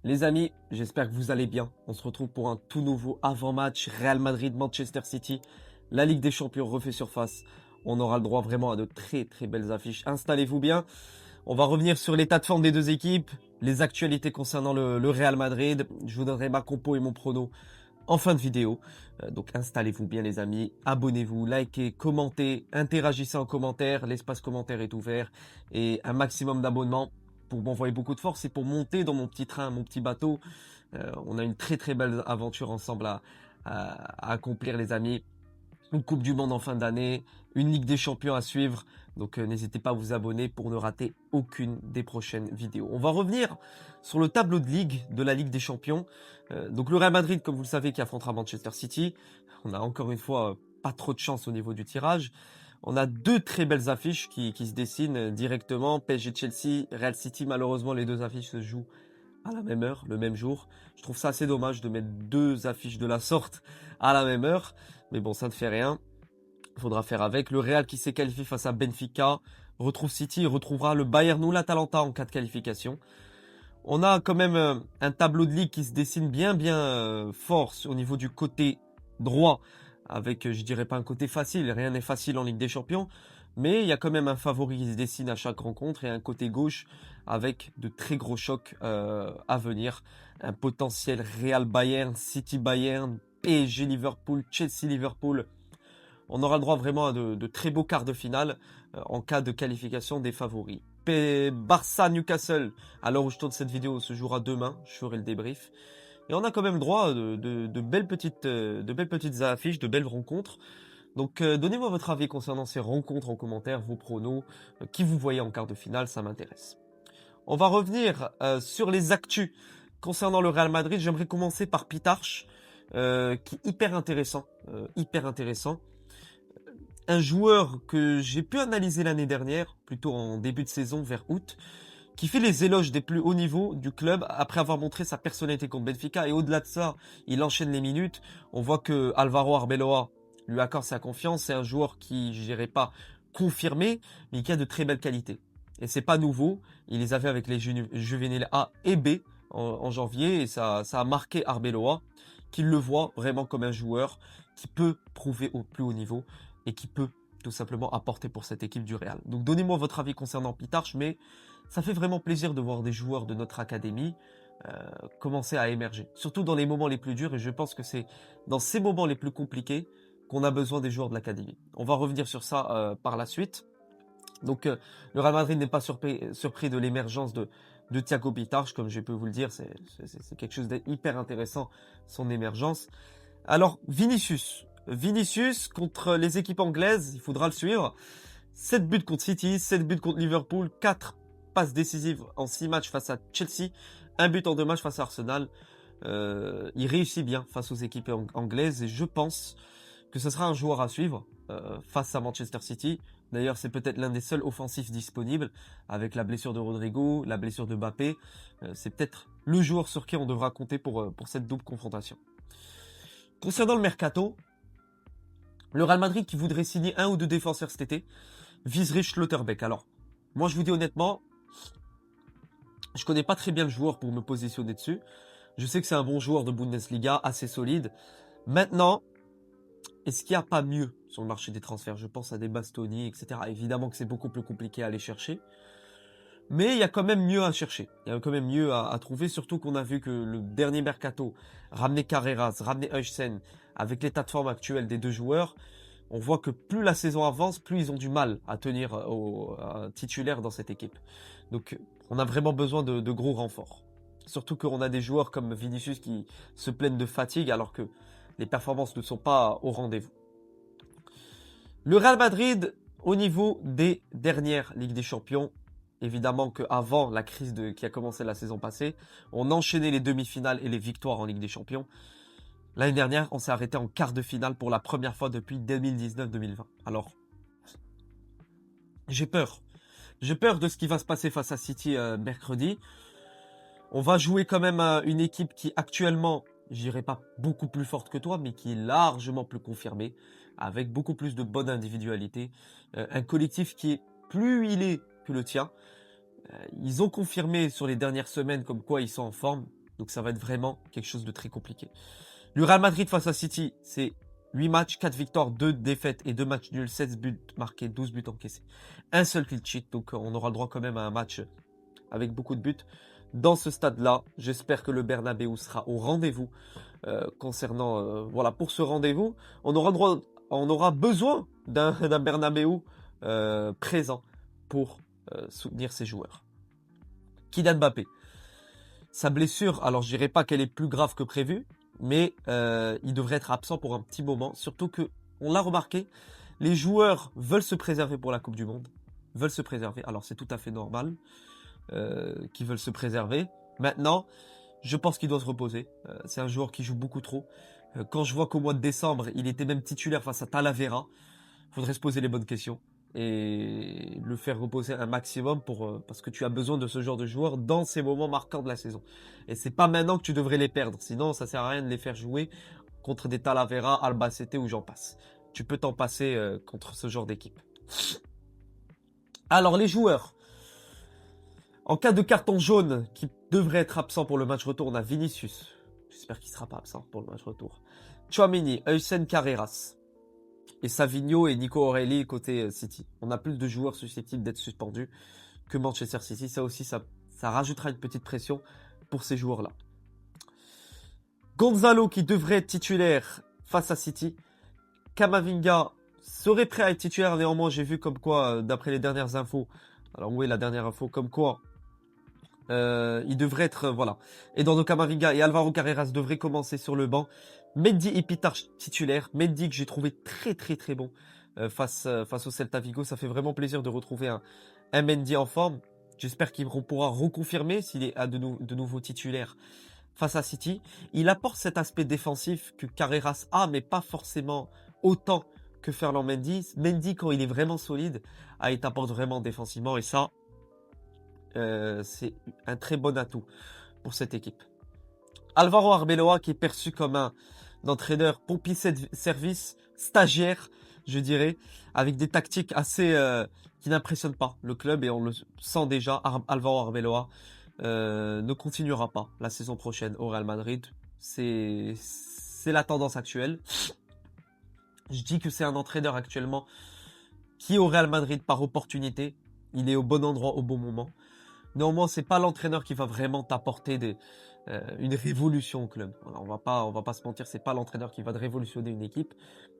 Les amis, j'espère que vous allez bien. On se retrouve pour un tout nouveau avant-match Real Madrid-Manchester City. La Ligue des Champions refait surface. On aura le droit vraiment à de très très belles affiches. Installez-vous bien. On va revenir sur l'état de forme des deux équipes, les actualités concernant le Real Madrid. Je vous donnerai ma compo et mon prono en fin de vidéo. Donc installez-vous bien les amis, abonnez-vous, likez, commentez, interagissez en commentaire. L'espace commentaire est ouvert et un maximum d'abonnements pour m'envoyer beaucoup de force et pour monter dans mon petit train, mon petit bateau. On a une très très belle aventure ensemble à accomplir les amis. Une Coupe du Monde en fin d'année, une Ligue des Champions à suivre. Donc n'hésitez pas à vous abonner pour ne rater aucune des prochaines vidéos. On va revenir sur le tableau de ligue de la Ligue des Champions. Donc le Real Madrid, comme vous le savez, qui affrontera Manchester City. On a encore une fois pas trop de chance au niveau du tirage. On a deux très belles affiches qui se dessinent directement. PSG-Chelsea, Real City, malheureusement les deux affiches se jouent à la même heure, le même jour. Je trouve ça assez dommage de mettre deux affiches de la sorte à la même heure. Mais bon, ça ne fait rien. Il faudra faire avec. Le Real qui s'est qualifié face à Benfica retrouve City, retrouvera le Bayern ou l'Atalanta en cas de qualification. On a quand même un tableau de ligue qui se dessine bien fort au niveau du côté droit, avec, je dirais pas un côté facile, rien n'est facile en Ligue des Champions, mais il y a quand même un favori qui se dessine à chaque rencontre et un côté gauche avec de très gros chocs à venir. Un potentiel Real Bayern, City Bayern, PSG Liverpool, Chelsea Liverpool. On aura le droit vraiment à de très beaux quarts de finale en cas de qualification des favoris. Barça Newcastle, à l'heure où je tourne cette vidéo, se jouera demain. Je ferai le débrief. Et on a quand même droit de belles petites affiches, de belles rencontres. Donc donnez-moi votre avis concernant ces rencontres en commentaire, vos pronos, qui vous voyez en quart de finale, ça m'intéresse. On va revenir sur les actus concernant le Real Madrid. J'aimerais commencer par Pitarch, qui est hyper intéressant. Un joueur que j'ai pu analyser l'année dernière, plutôt en début de saison, vers août, qui fait les éloges des plus hauts niveaux du club après avoir montré sa personnalité contre Benfica. Et au-delà de ça, il enchaîne les minutes. On voit que Alvaro Arbeloa lui accorde sa confiance. C'est un joueur qui, je dirais pas confirmé, mais qui a de très belles qualités. Et c'est pas nouveau. Il les avait avec les juvéniles A et B en janvier. Et ça a marqué Arbeloa, qu'il le voit vraiment comme un joueur qui peut prouver au plus haut niveau et qui peut tout simplement apporter pour cette équipe du Real. Donc donnez-moi votre avis concernant Pitarch, mais ça fait vraiment plaisir de voir des joueurs de notre académie commencer à émerger. Surtout dans les moments les plus durs, et je pense que c'est dans ces moments les plus compliqués qu'on a besoin des joueurs de l'académie. On va revenir sur ça par la suite. Donc le Real Madrid n'est pas surpris de l'émergence de Thiago Pitarch, comme je peux vous le dire, c'est quelque chose d'hyper intéressant, son émergence. Alors Vinicius contre les équipes anglaises, il faudra le suivre. 7 buts contre City, 7 buts contre Liverpool, 4 passes décisives en 6 matchs face à Chelsea, 1 but en 2 matchs face à Arsenal. Il réussit bien face aux équipes anglaises et je pense que ce sera un joueur à suivre face à Manchester City. D'ailleurs, c'est peut-être l'un des seuls offensifs disponibles avec la blessure de Rodrigo, la blessure de Mbappé. C'est peut-être le joueur sur qui on devra compter pour cette double confrontation. Concernant le mercato, le Real Madrid qui voudrait signer un ou deux défenseurs cet été viserait Schlotterbeck. Alors, moi je vous dis honnêtement, je connais pas très bien le joueur pour me positionner dessus. Je sais que c'est un bon joueur de Bundesliga, assez solide. Maintenant, est-ce qu'il n'y a pas mieux sur le marché des transferts? Je pense à des Bastoni, etc. Évidemment que c'est beaucoup plus compliqué à aller chercher. Mais il y a quand même mieux à chercher. Il y a quand même mieux à trouver, surtout qu'on a vu que le dernier mercato ramenait Carreras, ramenait Huijsen, avec l'état de forme actuel des deux joueurs, on voit que plus la saison avance, plus ils ont du mal à tenir au titulaire dans cette équipe. Donc on a vraiment besoin de gros renforts. Surtout qu'on a des joueurs comme Vinicius qui se plaignent de fatigue alors que les performances ne sont pas au rendez-vous. Le Real Madrid, au niveau des dernières Ligues des Champions, évidemment qu'avant la crise qui a commencé la saison passée, on enchaînait les demi-finales et les victoires en Ligue des Champions. L'année dernière, on s'est arrêté en quart de finale pour la première fois depuis 2019-2020. Alors, j'ai peur. J'ai peur de ce qui va se passer face à City mercredi. On va jouer quand même une équipe qui actuellement, je dirais pas beaucoup plus forte que toi, mais qui est largement plus confirmée, avec beaucoup plus de bonne individualité. Un collectif qui est plus huilé que le tien. Ils ont confirmé sur les dernières semaines comme quoi ils sont en forme. Donc ça va être vraiment quelque chose de très compliqué. Le Real Madrid face à City, c'est 8 matchs, 4 victoires, 2 défaites et 2 matchs nuls, 16 buts marqués, 12 buts encaissés. Un seul clean sheet, donc on aura le droit quand même à un match avec beaucoup de buts. Dans ce stade-là, j'espère que le Bernabéu sera au rendez-vous concernant... voilà, pour ce rendez-vous, on aura besoin d'un Bernabéu présent pour soutenir ses joueurs. Kylian Mbappé. Sa blessure, alors je dirais pas qu'elle est plus grave que prévu, mais il devrait être absent pour un petit moment. Surtout que, on l'a remarqué, les joueurs veulent se préserver pour la Coupe du Monde. Veulent se préserver. Alors c'est tout à fait normal qu'ils veulent se préserver. Maintenant, je pense qu'il doit se reposer. C'est un joueur qui joue beaucoup trop. Quand je vois qu'au mois de décembre, il était même titulaire face à Talavera, il faudrait se poser les bonnes questions et le faire reposer un maximum parce que tu as besoin de ce genre de joueurs dans ces moments marquants de la saison. Et c'est pas maintenant que tu devrais les perdre, sinon ça sert à rien de les faire jouer contre des Talavera, Albacete ou j'en passe. Tu peux t'en passer contre ce genre d'équipe. Alors les joueurs, en cas de carton jaune qui devrait être absent pour le match retour, on a Vinicius. J'espère qu'il ne sera pas absent pour le match retour. Tchouaméni, Hysén Carreras. Et Savigno et Nico Aurélie côté City. On a plus de joueurs susceptibles d'être suspendus que Manchester City. Ça aussi, ça rajoutera une petite pression pour ces joueurs-là. Gonzalo qui devrait être titulaire face à City. Camavinga serait prêt à être titulaire. Néanmoins, j'ai vu comme quoi, d'après les dernières infos, alors où est la dernière info, comme quoi il devrait être, voilà. Eduardo Camavinga et Alvaro Carreras devraient commencer sur le banc. Mendy et Pitar titulaire. Mendy que j'ai trouvé très très très bon face au Celta Vigo. Ça fait vraiment plaisir de retrouver un Mendy en forme. J'espère qu'il pourra reconfirmer s'il est de nouveau titulaire face à City. Il apporte cet aspect défensif que Carreras a, mais pas forcément autant que Ferland Mendy. Mendy, quand il est vraiment solide, il t'apporte vraiment défensivement et ça, c'est un très bon atout pour cette équipe. Alvaro Arbeloa qui est perçu comme un entraîneur pompier service, stagiaire, je dirais, avec des tactiques assez qui n'impressionnent pas le club et on le sent déjà. Alvaro Arbeloa ne continuera pas la saison prochaine au Real Madrid. C'est la tendance actuelle. Je dis que c'est un entraîneur actuellement qui est au Real Madrid par opportunité. Il est au bon endroit au bon moment. Néanmoins, c'est pas l'entraîneur qui va vraiment t'apporter une révolution au club. Voilà, on va pas se mentir, c'est pas l'entraîneur qui va révolutionner une équipe.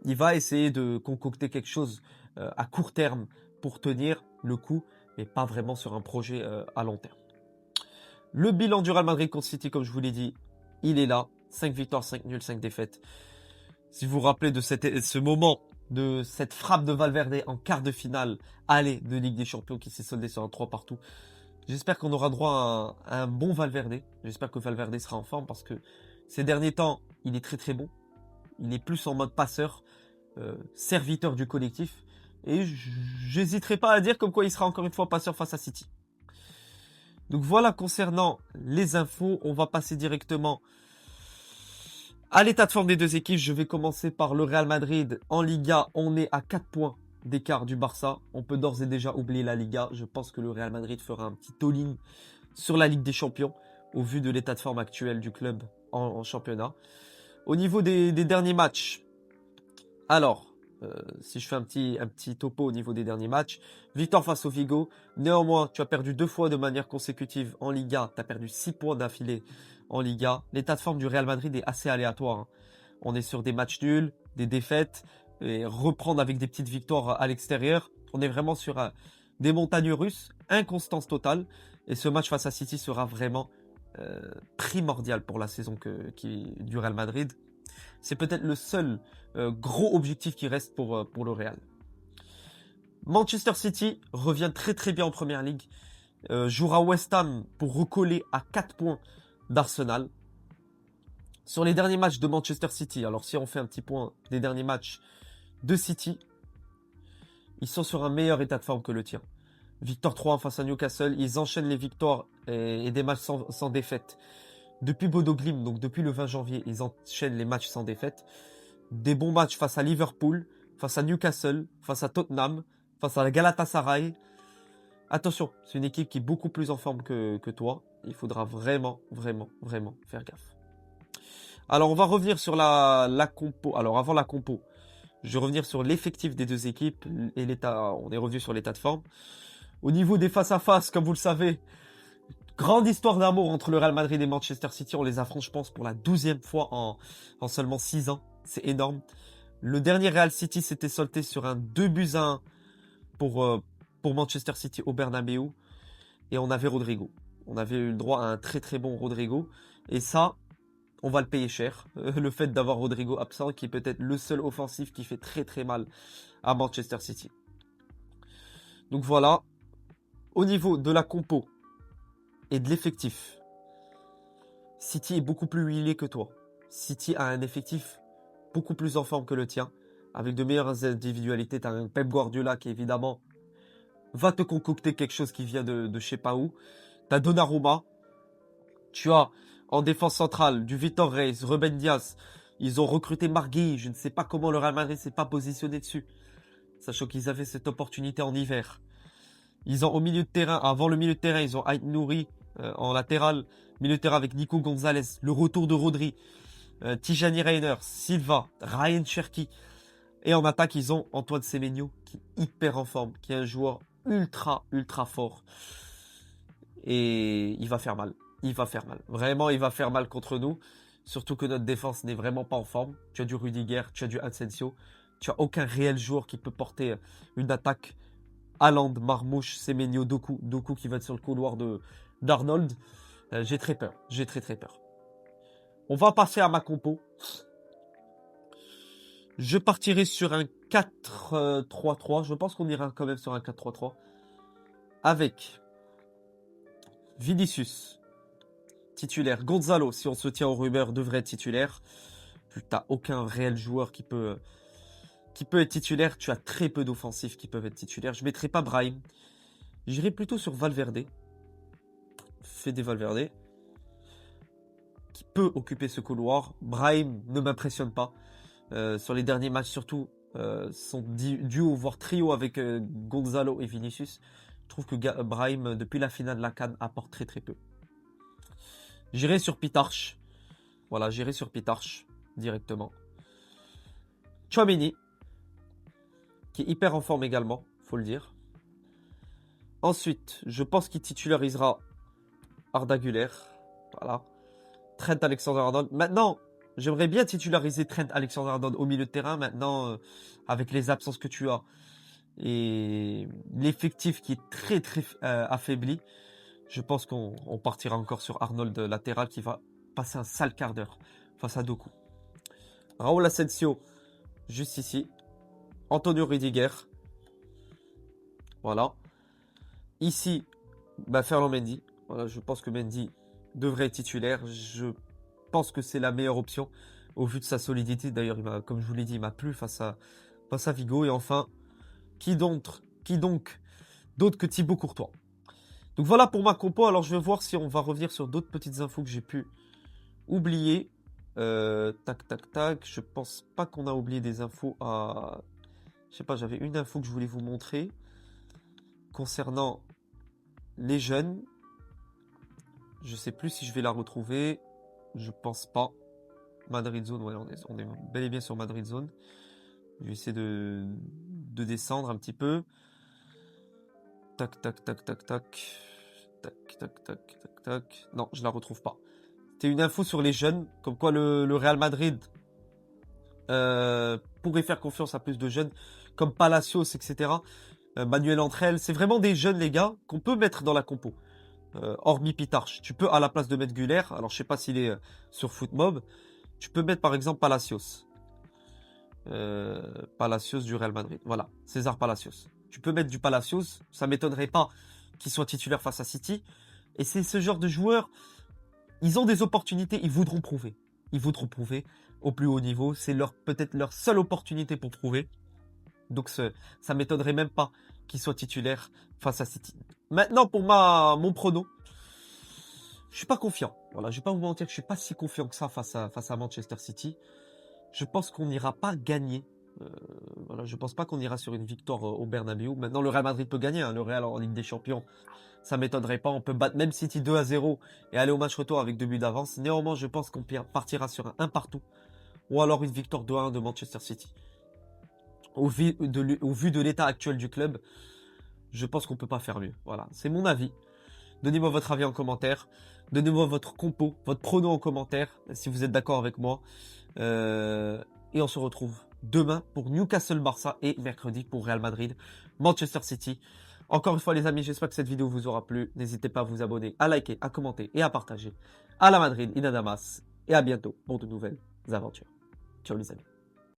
Il va essayer de concocter quelque chose à court terme pour tenir le coup, mais pas vraiment sur un projet à long terme. Le bilan du Real Madrid contre City, comme je vous l'ai dit, il est là. 5 victoires, 5 nuls, 5 défaites. Si vous vous rappelez de ce moment, de cette frappe de Valverde en quart de finale, aller de Ligue des Champions qui s'est soldée sur un 3 partout. J'espère qu'on aura droit à un bon Valverde. J'espère que Valverde sera en forme parce que ces derniers temps, il est très très bon. Il est plus en mode passeur, serviteur du collectif. Et j'hésiterai pas à dire comme quoi il sera encore une fois passeur face à City. Donc voilà concernant les infos. On va passer directement à l'état de forme des deux équipes. Je vais commencer par le Real Madrid. En Liga, on est à 4 points d'écart du Barça. On peut d'ores et déjà oublier la Liga. Je pense que le Real Madrid fera un petit all-in sur la Ligue des Champions au vu de l'état de forme actuel du club en championnat. Au niveau des derniers matchs, alors, si je fais un petit topo au niveau des derniers matchs, victoire face au Vigo. Néanmoins, tu as perdu 2 fois de manière consécutive en Liga. Tu as perdu 6 points d'affilée en Liga. L'état de forme du Real Madrid est assez aléatoire. Hein. On est sur des matchs nuls, des défaites, et reprendre avec des petites victoires à l'extérieur. On est vraiment sur des montagnes russes, inconstance totale. Et ce match face à City sera vraiment primordial pour la saison du Real Madrid. C'est peut-être le seul gros objectif qui reste pour le Real. Manchester City revient très très bien en Première Ligue. Jouera West Ham pour recoller à 4 points d'Arsenal. Sur les derniers matchs de Manchester City, alors si on fait un petit point des derniers matchs de City, ils sont sur un meilleur état de forme que le tien. Victoire 3 face à Newcastle, ils enchaînent les victoires et des matchs sans défaite. Depuis Bodo Glimt, donc depuis le 20 janvier, ils enchaînent les matchs sans défaite. Des bons matchs face à Liverpool, face à Newcastle, face à Tottenham, face à la Galatasaray. Attention, c'est une équipe qui est beaucoup plus en forme que toi. Il faudra vraiment, vraiment, vraiment faire gaffe. Alors, on va revenir sur la compo. Alors, avant la compo, je vais revenir sur l'effectif des deux équipes et l'état. On est revenu sur l'état de forme. Au niveau des face-à-face, comme vous le savez, grande histoire d'amour entre le Real Madrid et Manchester City. On les affronte, je pense, pour la 12e fois en seulement 6 ans. C'est énorme. Le dernier Real City s'était soldé sur un 2-1 pour Manchester City au Bernabeu. Et on avait Rodrigo. On avait eu le droit à un très très bon Rodrigo. Et ça, on va le payer cher. Le fait d'avoir Rodrigo absent, qui est peut-être le seul offensif qui fait très très mal à Manchester City. Donc voilà. Au niveau de la compo et de l'effectif, City est beaucoup plus huilé que toi. City a un effectif beaucoup plus en forme que le tien, avec de meilleures individualités. Tu as un Pep Guardiola qui évidemment va te concocter quelque chose qui vient de je sais pas où. Tu as Donnarumma. Tu as en défense centrale du Vitor Reis, Ruben Dias. Ils ont recruté Margui. Je ne sais pas comment le Real Madrid s'est pas positionné dessus, sachant qu'ils avaient cette opportunité en hiver. Ils ont au milieu de terrain, avant le milieu de terrain, ils ont Ait Nouri en latéral. Milieu de terrain avec Nico Gonzalez, le retour de Rodri, Tijani Reiner, Silva, Ryan Cherki. Et en attaque, ils ont Antoine Semenyo, qui est hyper en forme, qui est un joueur ultra, ultra fort. Et il va faire mal. Il va faire mal. Vraiment, il va faire mal contre nous. Surtout que notre défense n'est vraiment pas en forme. Tu as du Rudiger, tu as du Asensio. Tu as aucun réel joueur qui peut porter une attaque. Haaland, Marmouche, Semenyo, Doku. Doku qui va être sur le couloir d'Arnold. J'ai très peur. J'ai très très peur. On va passer à ma compo. Je partirai sur un 4-3-3. Je pense qu'on ira quand même sur un 4-3-3. Avec Vinicius, titulaire. Gonzalo, si on se tient aux rumeurs, devrait être titulaire. Tu n'as aucun réel joueur qui peut être titulaire. Tu as très peu d'offensifs qui peuvent être titulaires. Je ne mettrai pas Brahim. J'irai plutôt sur Valverde. Fede Valverde. Qui peut occuper ce couloir. Brahim ne m'impressionne pas. Sur les derniers matchs, surtout, son duo, voire trio avec Gonzalo et Vinicius. Je trouve que Brahim, depuis la finale de la CAN, apporte très très peu. J'irai sur Pitarch. Voilà, j'irai sur Pitarch directement. Tchouaméni, qui est hyper en forme également, faut le dire. Ensuite, je pense qu'il titularisera Arda Güler. Voilà. Trent Alexander-Arnold. Maintenant, j'aimerais bien titulariser Trent Alexander-Arnold au milieu de terrain. Maintenant, avec les absences que tu as et l'effectif qui est très très affaibli, je pense qu'on partira encore sur Arnold latéral qui va passer un sale quart d'heure face à Doku. Raúl Asensio, juste ici. Antonio Rudiger. Voilà. Ici, Ferland Mendy. Voilà, je pense que Mendy devrait être titulaire. Je pense que c'est la meilleure option au vu de sa solidité. D'ailleurs, comme je vous l'ai dit, il m'a plu face à Vigo. Et enfin, qui donc d'autre que Thibaut Courtois. Donc voilà pour ma compo. Alors je vais voir si on va revenir sur d'autres petites infos que j'ai pu oublier. Tac, tac, tac. Je pense pas qu'on a oublié des infos à... Je sais pas, j'avais une info que je voulais vous montrer concernant les jeunes. Je sais plus si je vais la retrouver. Je pense pas. Madrid Zone, ouais, on est bel et bien sur Madrid Zone. Je vais essayer de descendre un petit peu. Tac, tac, tac, tac, tac. Tac, tac, tac, tac, tac. Non, je la retrouve pas. C'était une info sur les jeunes, comme quoi le Real Madrid pourrait faire confiance à plus de jeunes, comme Palacios, etc. Manuel Entrel, c'est vraiment des jeunes, les gars, qu'on peut mettre dans la compo. Hormis Pitarch, tu peux à la place de mettre Güler, alors je sais pas s'il est sur Footmob, tu peux mettre par exemple Palacios. Palacios du Real Madrid, voilà, César Palacios. Tu peux mettre du Palacios, ça m'étonnerait pas qu'il soit titulaire face à City. Et c'est ce genre de joueurs, ils ont des opportunités, ils voudront prouver. Ils voudront prouver au plus haut niveau, c'est peut-être leur seule opportunité pour prouver. Donc ça m'étonnerait même pas qu'il soit titulaire face à City. Maintenant pour mon prono, je suis pas confiant. Voilà, je vais pas vous mentir que je suis pas si confiant que ça face à Manchester City. Je pense qu'on n'ira pas gagner Voilà, je pense pas qu'on ira sur une victoire au Bernabéu. Maintenant, le Real Madrid peut gagner, hein, le Real en Ligue des Champions. Ça m'étonnerait pas. On peut battre même City 2-0 et aller au match retour avec 2 buts d'avance. Néanmoins, je pense qu'on partira sur un partout. Ou alors une victoire 2-1 de Manchester City. Au vu de l'état actuel du club, je pense qu'on peut pas faire mieux. Voilà, c'est mon avis. Donnez-moi votre avis en commentaire. Donnez-moi votre compo, votre prono en commentaire, si vous êtes d'accord avec moi. Et on se retrouve demain pour Newcastle-Barça et mercredi pour Real Madrid-Manchester City. Encore une fois les amis, j'espère que cette vidéo vous aura plu. N'hésitez pas à vous abonner, à liker, à commenter et à partager. À la Madrid, Inadamas. Et à bientôt pour de nouvelles aventures. Ciao les amis.